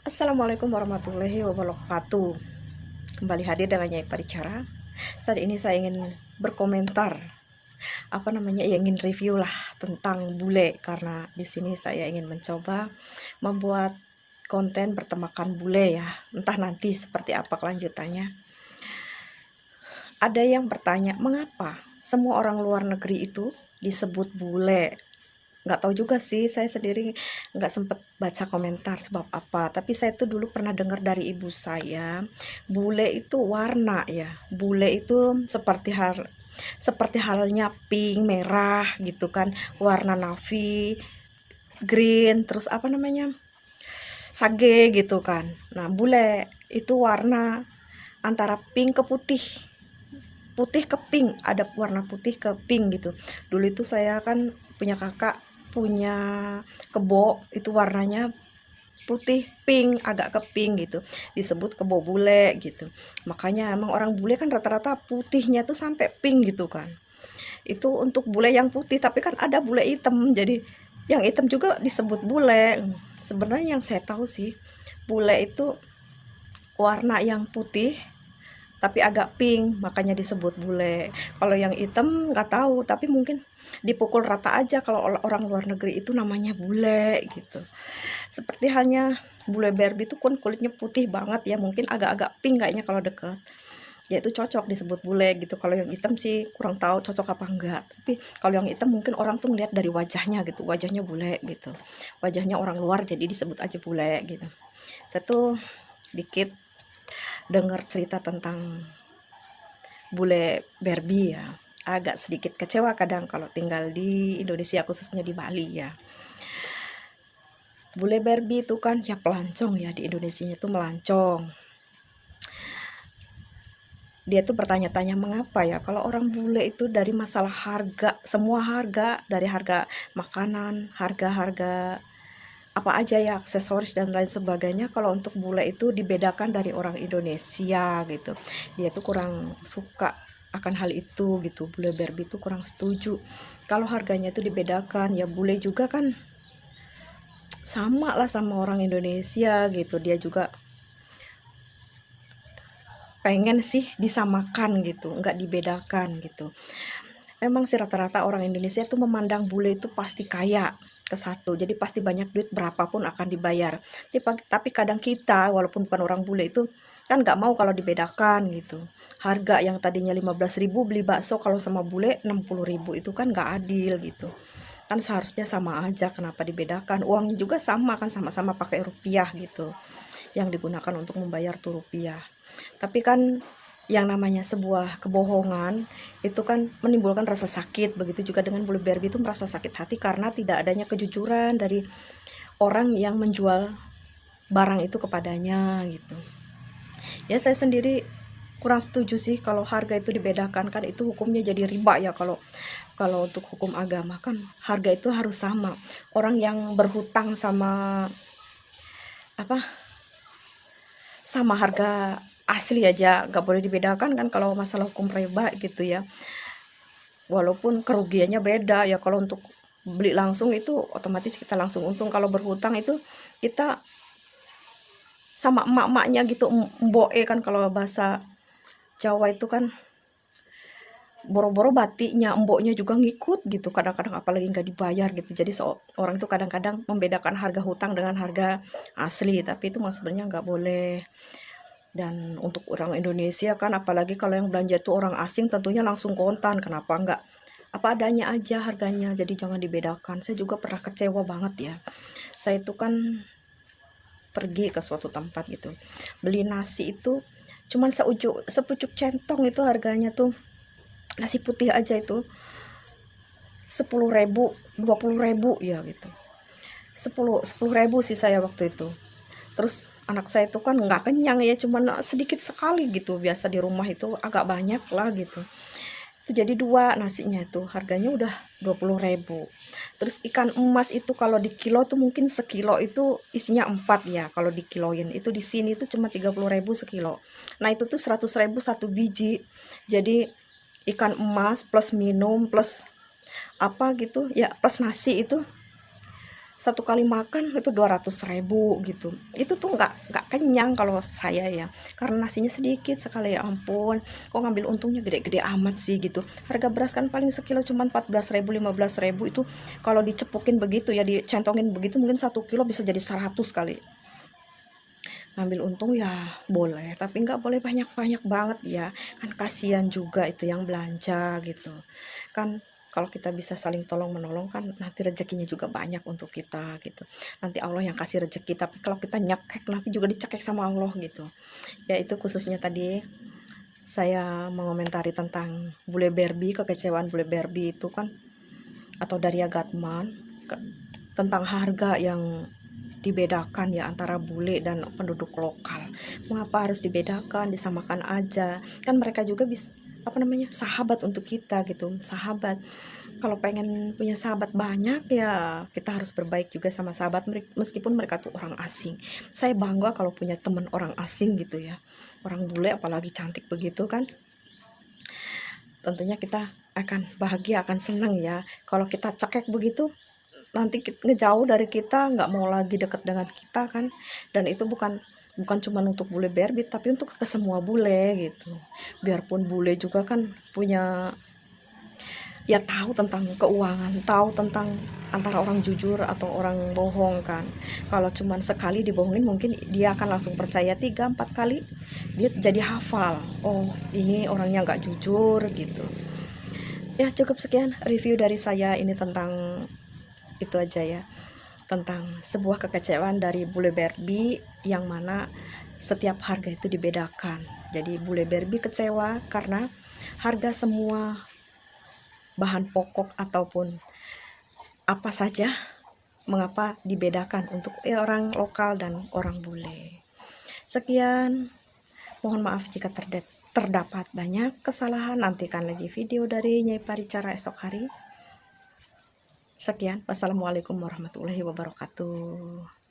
Assalamualaikum warahmatullahi wabarakatuh. Kembali hadir dengan Nyai Paricara. Saat ini saya ingin berkomentar, ingin review lah tentang bule, karena di sini saya ingin mencoba membuat konten bertemakan bule ya. Entah nanti seperti apa kelanjutannya. Ada yang bertanya, mengapa semua orang luar negeri itu disebut bule? Nggak tahu juga sih, saya sendiri nggak sempet baca komentar sebab apa, tapi saya tuh dulu pernah dengar dari ibu saya, bule itu warna ya, bule itu seperti halnya pink, merah gitu kan, warna navy, green, terus sage gitu kan. Nah, bule itu warna antara pink ke putih, putih ke pink, ada warna putih ke pink gitu. Dulu itu saya kan punya kakak punya kebo, itu warnanya putih pink, agak ke pink gitu, disebut kebo bule gitu. Makanya emang orang bule kan rata-rata putihnya tuh sampai pink gitu kan. Itu untuk bule yang putih, tapi kan ada bule hitam, jadi yang hitam juga disebut bule. Sebenarnya yang saya tahu sih, bule itu warna yang putih tapi agak pink, makanya disebut bule. Kalau yang hitam nggak tahu, tapi mungkin dipukul rata aja kalau orang luar negeri itu namanya bule gitu. Seperti halnya bule Barbie itu kan kulitnya putih banget ya, mungkin agak-agak pink kayaknya kalau deket. Ya itu cocok disebut bule gitu. Kalau yang hitam sih kurang tahu cocok apa enggak. Tapi kalau yang hitam mungkin orang tuh ngeliat dari wajahnya gitu, wajahnya bule gitu. Wajahnya orang luar jadi disebut aja bule gitu. Saya tuh dikit dengar cerita tentang bule Barbie ya, agak sedikit kecewa kadang kalau tinggal di Indonesia, khususnya di Bali ya. Bule Barbie itu kan ya pelancong ya, di Indonesia itu melancong. Dia tuh bertanya-tanya mengapa ya kalau orang bule itu dari masalah harga, semua harga, dari harga makanan, harga-harga apa aja ya, aksesoris dan lain sebagainya, kalau untuk bule itu dibedakan dari orang Indonesia gitu. Dia tuh kurang suka akan hal itu gitu. Bule Barbie itu kurang setuju kalau harganya itu dibedakan. Ya bule juga kan sama lah sama orang Indonesia gitu, dia juga pengen sih disamakan gitu, nggak dibedakan gitu. Memang sih rata-rata orang Indonesia tuh memandang bule itu pasti kaya, ke satu, jadi pasti banyak duit, berapapun akan dibayar. Tapi kadang kita walaupun bukan orang bule itu kan nggak mau kalau dibedakan gitu. Harga yang tadinya 15.000 beli bakso, kalau sama bule 60.000, itu kan nggak adil gitu. Kan seharusnya sama aja, kenapa dibedakan? Uangnya juga sama kan, sama-sama pakai rupiah gitu. Yang digunakan untuk membayar tuh rupiah. Tapi kan yang namanya sebuah kebohongan itu kan menimbulkan rasa sakit. Begitu juga dengan bule Barbie itu merasa sakit hati karena tidak adanya kejujuran dari orang yang menjual barang itu kepadanya gitu. Ya saya sendiri kurang setuju sih kalau harga itu dibedakan, kan itu hukumnya jadi riba ya. Kalau kalau untuk hukum agama kan harga itu harus sama. Orang yang berhutang sama apa sama harga asli aja nggak boleh dibedakan kan kalau masalah hukum riba gitu ya. Walaupun kerugiannya beda ya, kalau untuk beli langsung itu otomatis kita langsung untung, kalau berhutang itu kita sama emak-emaknya gitu, mboe kan kalau bahasa Jawa itu kan, boro-boro batiknya emboknya juga ngikut gitu kadang-kadang, apalagi nggak dibayar gitu. Jadi orang itu kadang-kadang membedakan harga hutang dengan harga asli, tapi itu mas sebenarnya nggak boleh. Dan untuk orang Indonesia kan, apalagi kalau yang belanja itu orang asing, tentunya langsung kontan. Kenapa nggak apa adanya aja harganya, jadi jangan dibedakan. Saya juga pernah kecewa banget ya. Saya itu kan pergi ke suatu tempat gitu, beli nasi itu cuman sepucuk centong, itu harganya tuh nasi putih aja itu 10.000, 20.000 ya gitu. 10.000 sih saya waktu itu. Terus anak saya itu kan nggak kenyang ya, cuman sedikit sekali gitu, biasa di rumah itu agak banyak lah gitu. Itu jadi dua nasinya, itu harganya udah 20.000. Terus ikan emas itu kalau di kilo tuh mungkin sekilo itu isinya 4 ya, kalau di kiloin itu di sini tuh cuma 30.000 sekilo. Nah itu tuh 100.000 satu biji. Jadi ikan emas plus minum plus apa gitu ya, plus nasi itu satu kali makan itu 200.000 gitu. Itu tuh nggak kenyang kalau saya ya, karena nasinya sedikit sekali. Ya ampun, kok ngambil untungnya gede-gede amat sih gitu. Harga beras kan paling sekilo cuma 14.000, 15.000, itu kalau dicepukin begitu ya, dicentongin begitu, mungkin 1 kilo bisa jadi 100 kali. Ngambil untung ya boleh, tapi nggak boleh banyak-banyak banget ya, kan kasihan juga itu yang belanja gitu kan. Kalau kita bisa saling tolong menolong kan nanti rezekinya juga banyak untuk kita gitu, nanti Allah yang kasih rezeki. Tapi kalau kita nyekek nanti juga dicekek sama Allah gitu ya. Itu khususnya tadi saya mengomentari tentang bule Barbie, kekecewaan bule Barbie itu kan, atau Daria Gatman, tentang harga yang dibedakan ya antara bule dan penduduk lokal. Mengapa harus dibedakan, disamakan aja? Kan mereka juga bisa, apa namanya, sahabat untuk kita gitu. Sahabat. Kalau pengen punya sahabat banyak ya kita harus berbaik juga sama sahabat meskipun mereka tuh orang asing. Saya bangga kalau punya teman orang asing gitu ya. Orang bule apalagi cantik begitu kan. Tentunya kita akan bahagia, akan senang ya. Kalau kita cekek begitu, nanti ngejauh dari kita, nggak mau lagi deket dengan kita kan. Dan itu bukan bukan cuma untuk bule Barbie, tapi untuk ke semua bule gitu. Biarpun bule juga kan punya, ya tahu tentang keuangan, tahu tentang antara orang jujur atau orang bohong kan. Kalau cuman sekali dibohongin mungkin dia akan langsung percaya 3-4 kali, dia jadi hafal, oh ini orangnya nggak jujur gitu. Ya cukup sekian review dari saya ini tentang itu aja ya, tentang sebuah kekecewaan dari bule Barbie yang mana setiap harga itu dibedakan. Jadi bule Barbie kecewa karena harga semua bahan pokok ataupun apa saja mengapa dibedakan untuk orang lokal dan orang bule. Sekian, mohon maaf jika terdapat banyak kesalahan. Nantikan lagi video dari Nyai Paricara esok hari. Sekian, wassalamualaikum warahmatullahi wabarakatuh.